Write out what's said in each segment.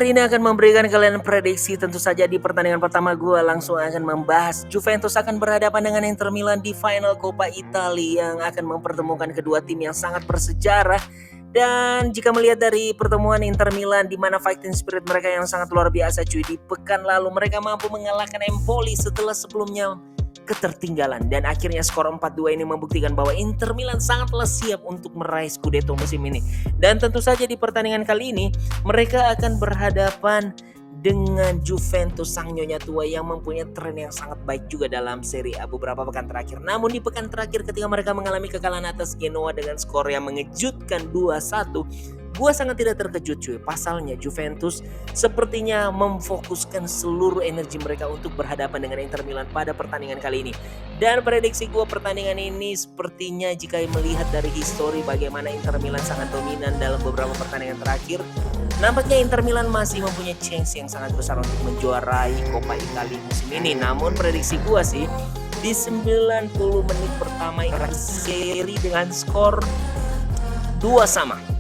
hari ini akan memberikan kalian prediksi. Tentu saja di pertandingan pertama gue langsung akan membahas Juventus akan berhadapan dengan Inter Milan di final Coppa Italia yang akan mempertemukan kedua tim yang sangat bersejarah. Dan jika melihat dari pertemuan Inter Milan di mana fighting spirit mereka yang sangat luar biasa cuy, di pekan lalu mereka mampu mengalahkan Empoli setelah sebelumnya ketertinggalan, dan akhirnya skor 4-2 ini membuktikan bahwa Inter Milan sangatlah siap untuk meraih Scudetto musim ini. Dan tentu saja di pertandingan kali ini mereka akan berhadapan dengan Juventus sang nyonya tua yang mempunyai tren yang sangat baik juga dalam Serie A beberapa pekan terakhir. Namun di pekan terakhir ketika mereka mengalami kekalahan atas Genoa dengan skor yang mengejutkan 2-1, gue sangat tidak terkejut cuy. Pasalnya Juventus sepertinya memfokuskan seluruh energi mereka untuk berhadapan dengan Inter Milan pada pertandingan kali ini. Dan prediksi gue pertandingan ini sepertinya jika melihat dari histori bagaimana Inter Milan sangat dominan dalam beberapa pertandingan terakhir, nampaknya Inter Milan masih mempunyai chance yang sangat besar untuk menjuarai Coppa Italia musim ini. Namun prediksi gue sih di 90 menit pertama Inter seri dengan skor 2-2.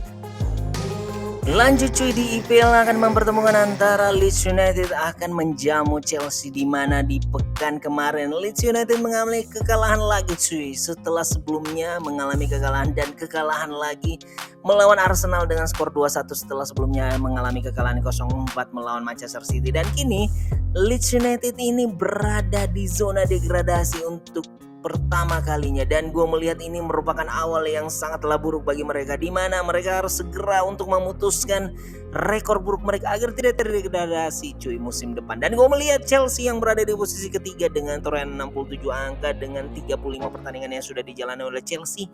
Lanjut cuy, di IPL akan mempertemukan antara Leeds United akan menjamu Chelsea, di mana di pekan kemarin Leeds United mengalami kekalahan lagi cuy, setelah sebelumnya mengalami kekalahan dan kekalahan lagi melawan Arsenal dengan skor 2-1 setelah sebelumnya mengalami kekalahan 0-4 melawan Manchester City. Dan kini Leeds United ini berada di zona degradasi untuk pertama kalinya, dan gue melihat ini merupakan awal yang sangatlah buruk bagi mereka, di mana mereka harus segera untuk memutuskan rekor buruk mereka agar tidak terdegradasi cuy musim depan. Dan gue melihat Chelsea yang berada di posisi ketiga dengan torehan 67 angka dengan 35 pertandingan yang sudah dijalani oleh Chelsea.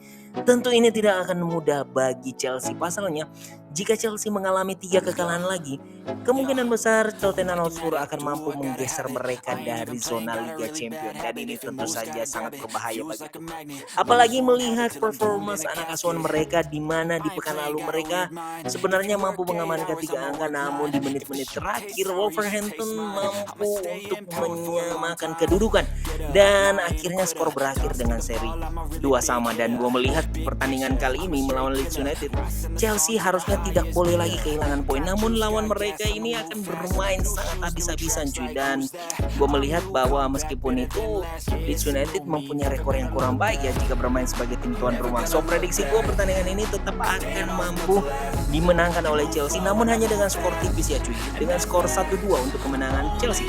Tentu ini tidak akan mudah bagi Chelsea. Pasalnya jika Chelsea mengalami 3 kekalahan lagi, kemungkinan besar Tottenham Hotspur akan mampu menggeser mereka dari zona Liga Champions, dan ini tentu saja sangat berbahaya bagi klub. Apalagi melihat performance anak asuhan mereka, di mana di pekan lalu mereka sebenarnya mampu mengamankan 3 angka, namun di menit-menit terakhir Wolverhampton mampu untuk menyamakan kedudukan, dan akhirnya skor berakhir dengan seri 2-2. Dan gue melihat pertandingan kali ini melawan Leeds United, Chelsea harusnya tidak boleh lagi kehilangan poin, namun lawan mereka ini akan bermain sangat habis-habisan cuy. Dan gue melihat bahwa meskipun itu Leeds United mempunyai rekor yang kurang baik ya jika bermain sebagai tim tuan rumah. So prediksi gue pertandingan ini tetap akan mampu dimenangkan oleh Chelsea, namun hanya dengan skor tipis ya cuy, dengan skor 1-2 untuk kemenangan Chelsea.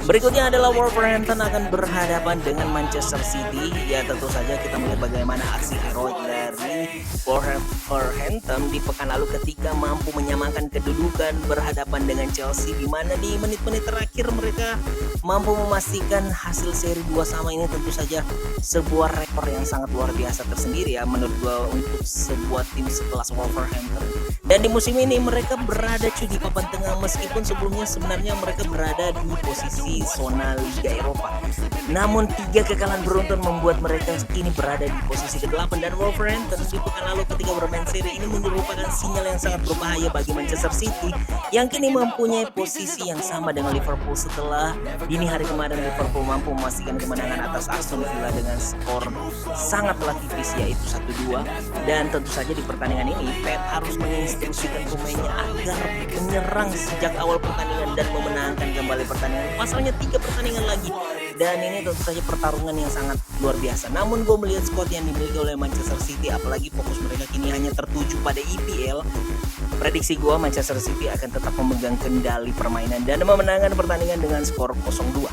Berikutnya adalah Wolverhampton akan berhadapan dengan Manchester City. Ya tentu saja kita melihat bagaimana aksi heroik dari Wolverhampton di pekan lalu ketika mampu menyamakan kedudukan berhadapan dengan Chelsea, di mana di menit-menit terakhir mereka mampu memastikan hasil seri 2-2 ini. Tentu saja sebuah rekor yang sangat luar biasa tersendiri ya menurut gua untuk sebuah tim sekelas Wolverhampton. Dan di musim ini mereka berada cuy di papan tengah, meskipun sebelumnya sebenarnya mereka berada di posisi zona Liga Eropa. Namun 3 kekalahan beruntun membuat mereka kini berada di posisi ke-8, dan Wolverhampton di pekan lalu ketika bermain seri ini merupakan sinyal yang sangat berbahaya bagi Manchester City yang kini mempunyai posisi yang sama dengan Liverpool. Setelah dini hari kemarin Liverpool mampu memastikan kemenangan atas Aston Villa dengan skor sangatlah tipis yaitu 1-2. Dan tentu saja di pertandingan ini Pep harus menginstruksikan pemainnya agar menyerang sejak awal pertandingan dan memenangkan kembali pertandingan. Pasalnya 3 pertandingan lagi, dan ini tentu saja pertarungan yang sangat luar biasa. Namun gue melihat squad yang dimiliki oleh Manchester City, apalagi fokus mereka kini hanya tertuju pada EPL, prediksi gue Manchester City akan tetap memegang kendali permainan dan memenangkan pertandingan dengan skor 0-2.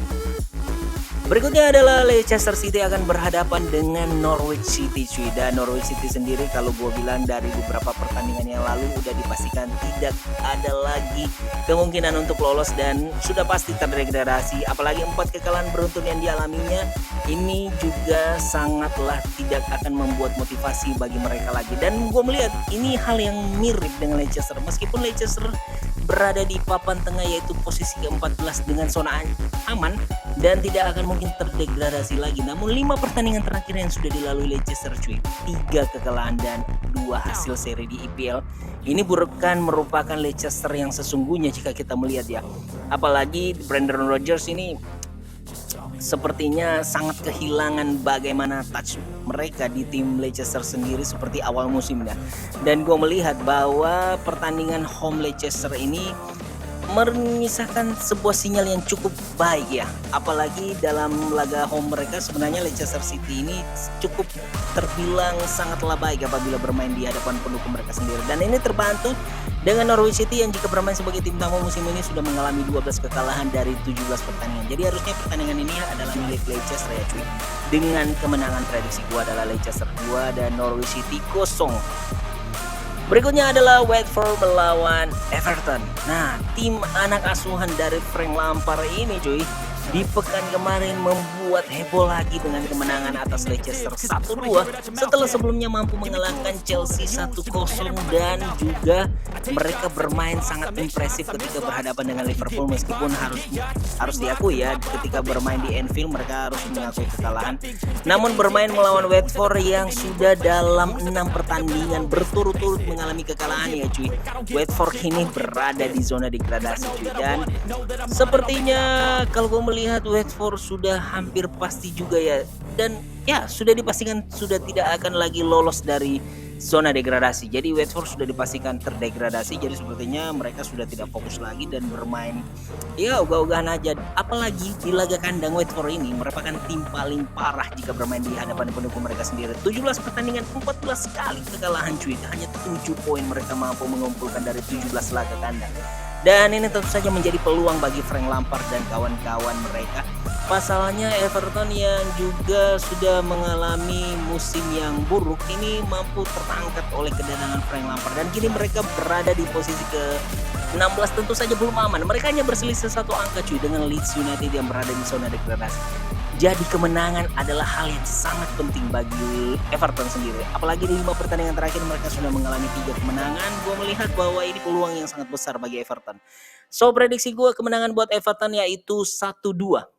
Berikutnya adalah Leicester City akan berhadapan dengan Norwich City cuy. Dan Norwich City sendiri kalau gue bilang dari beberapa pertandingan yang lalu udah dipastikan tidak ada lagi kemungkinan untuk lolos dan sudah pasti terdegradasi. Apalagi 4 kekalahan beruntun yang dialaminya ini juga sangatlah tidak akan membuat motivasi bagi mereka lagi. Dan gue melihat ini hal yang mirip dengan Leicester, meskipun Leicester berada di papan tengah yaitu posisi ke-14 dengan zona aman dan tidak akan mungkin terdegradasi lagi. Namun 5 pertandingan terakhir yang sudah dilalui Leicester cuy, 3 kekalahan dan 2 hasil seri di IPL. Ini bukan merupakan Leicester yang sesungguhnya jika kita melihat ya. Apalagi Brendan Rodgers ini sepertinya sangat kehilangan bagaimana touch mereka di tim Leicester sendiri seperti awal musimnya. Dan gue melihat bahwa pertandingan home Leicester ini menyisakan sebuah sinyal yang cukup baik ya. Apalagi dalam laga home mereka sebenarnya Leicester City ini cukup terbilang sangatlah baik apabila bermain di hadapan pendukung mereka sendiri. Dan ini terbantu dengan Norwich City yang jika bermain sebagai tim tamu musim ini sudah mengalami 12 kekalahan dari 17 pertandingan. Jadi harusnya pertandingan ini adalah milik Leicester ya cuy. Dengan kemenangan prediksi gua adalah Leicester 2 dan Norwich City 0. Berikutnya adalah Watford melawan Everton. Nah, tim anak asuhan dari Frank Lampard ini cuy, di pekan kemarin membuat heboh lagi dengan kemenangan atas Leicester 1-2 setelah sebelumnya mampu mengalahkan Chelsea 1-0 dan juga mereka bermain sangat impresif ketika berhadapan dengan Liverpool meskipun harus diakui ya ketika bermain di Anfield mereka harus mengakui kekalahan. Namun bermain melawan Watford yang sudah dalam 6 pertandingan berturut-turut mengalami kekalahan ya cuy. Watford ini berada di zona degradasi cuy dan sepertinya kalau gue melihat Watford sudah hampir pasti juga ya dan ya sudah dipastikan sudah tidak akan lagi lolos dari zona degradasi. Jadi Watford sudah dipastikan terdegradasi jadi sepertinya mereka sudah tidak fokus lagi dan bermain ya ogah-ogahan aja. Apalagi di laga kandang Watford ini merupakan tim paling parah jika bermain di hadapan pendukung mereka sendiri. 17 pertandingan 14 kali kekalahan cuy. Hanya 7 poin mereka mampu mengumpulkan dari 17 laga kandang. Dan ini tentu saja menjadi peluang bagi Frank Lampard dan kawan-kawan mereka. Pasalnya Everton yang juga sudah mengalami musim yang buruk ini mampu terangkat oleh kedatangan Frank Lampard dan kini mereka berada di posisi ke-16 tentu saja belum aman. Mereka hanya berselisih 1 angka cuy dengan Leeds United yang berada di zona degradasi. Jadi kemenangan adalah hal yang sangat penting bagi Everton sendiri. Apalagi di 5 pertandingan terakhir mereka sudah mengalami 3 kemenangan. Gue melihat bahwa ini peluang yang sangat besar bagi Everton. So prediksi gue kemenangan buat Everton yaitu 1-2.